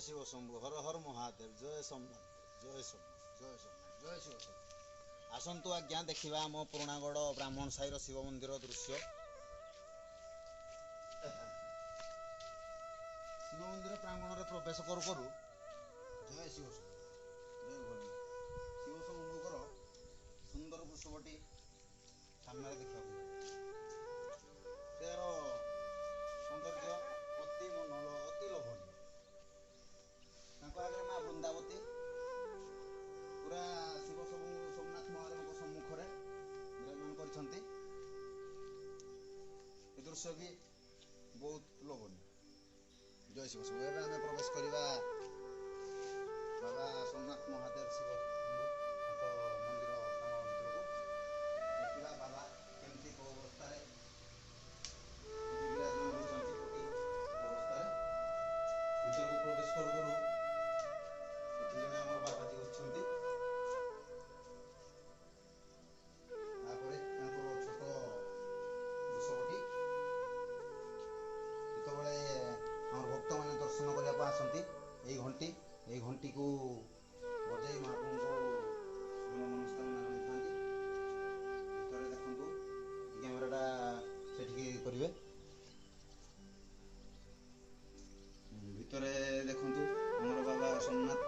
शिव शंभु हर हर महादेव जय सोमनाथ जय सोमनाथ जय सोमनाथ जय शिव शंभु। आसतु आज्ञा देखा आम पुराणागढ़ ब्राह्मण साईर शिव मंदिर दृश्य। शिव मंदिर प्रांगण में प्रवेश करू करू जय शिव शंभु जय भोले शिव शंभुकर सुंदर वृषभटी सामने देखा तार सौंदर्य अति मनोहर अति लोभनीय। आगे माँ वृंदावती पूरा शिव सोमनाथ महादेव सम्मुखें विराजमान कर दृश्य भी बहुत लोभनीय। जय शिव शंभु। एवं आम प्रवेश करवा बाबा सोमनाथ महादेव शिव मंदिर प्रांगण भितर को देखा बाबा केमती अवस्था विराजमान होती अवस्था भर को प्रवेश करू करू जड़े आम बाबाजी अच्छा छोट वृषभटी जिते आम भक्त मैंने दर्शन करने आसती यही घंटी को बजे महाप्रभु मनस्कामना रही था देखु कैमेराटा से करेंगे भितर देखु आमर बाबा सोमनाथ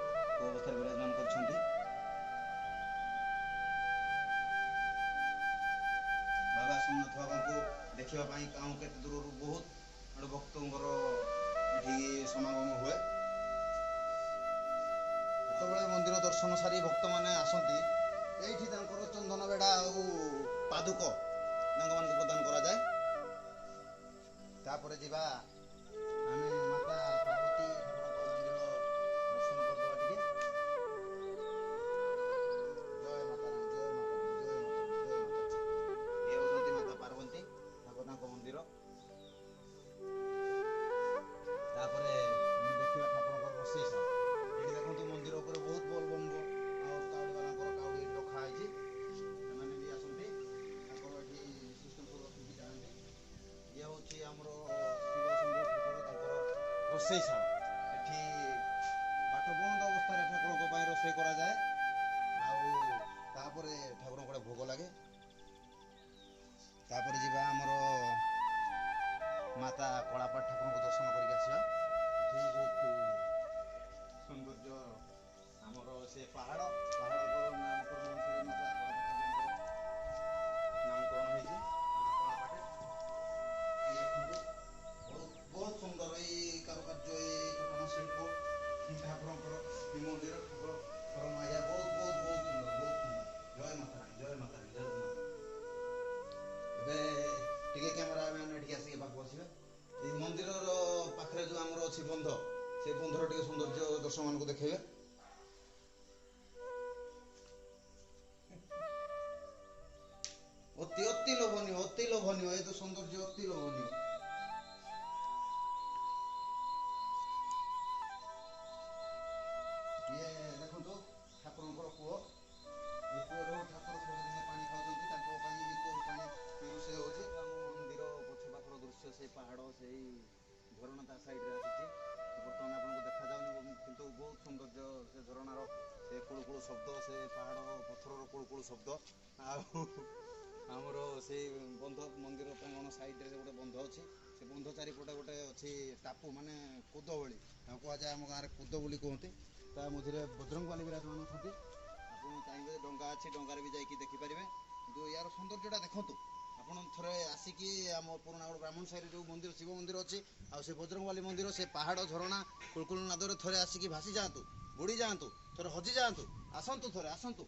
अवस्था विराजमान कर बाबा सोमनाथ बाबा को देखापी केते दूर बहुत आड़ भक्तों ये समागम हुए। जो मंदिर दर्शन सारी भक्त मैंने आसती ये चंदन बेड़ा पादुक मान प्रदान करा जाए। तापर जीवा आमे माता पार्वती मंदिर दर्शन करदेवा टिके। जय माता रानी जय माता रानी जय माता जय माता। ये होती माता पार्वती ठाकुर मंदिर। तापर देखा ठाकुर रोषेई शाला ये देखो मंदिर उपर बहुत बोल बम काउड़ी वाला काउड़ी रखाई भी आसती सिस्टम सब रखी जाते। ये हूँ आमर शिव शंभु ठाकुर रोषेई शाला ये बाट बंद अवस्था ठाकुर रोषे कराए आपर ठाकुर कड़े भोग लगे। तापर जी आमर माता कलापाड़ ठाकुर को दर्शन करके आसवा। बहुत सौंदर्य आमर से पहाड़ नामकरण बहुत सुंदर ये कारुकार्य ये शिल्प ठाकुर मंदिर ठाकुर माया बहुत बहुत बहुत सुंदर बहुत सुंदर। जय माता रानी जय माता रानी जय माता। कैमेरा मैंने आसिक पाक बसवे ये मंदिर पाखे जो आमर अच्छी बंध से बंधर टे सौंदर्य दर्शक मान को देखेबे। अति अति लोभनीय ये तो सौंदर्य अति लोभनीय। ये देखो ठाकुर पुओ ये पुओर ठाकुर सबदिन पानी खाऊँ पानी रोषे हो मंदिर पछपाखर दृश्य से पहाड़ से झरणा ता साइड आसी बर्तमान आपको देखा जाऊनि किंतु बहुत सौंदर्य से झरणार से कुलकुल शब्द से पहाड़ पथर कुलकुल शब्द आमर से बंध मंदिर प्रांगण साइड रे गोटे बंध अच्छी से बंध चारिपटे गोटे अच्छी टापू माने कूद भली कहुए आम गाँव में कूद बोली कहते ता मझे बजरंगबाली विराजमान अच्छा आप चाहिए डंगा अच्छी डंगार भी जाकि देखिपारे कि यार सौंदर्यटा देखूँ आपड़ थे आसिकी आम पुराणागढ़ ब्राह्मण साई जो मंदिर शिव मंदिर अच्छी आ बजरंगबाली मंदिर से पहाड़ झरणा कुलकुल नादर थे आसिकी भासी जातु बुड़ी जातु थे हजि जातु आसतु थे आसतु।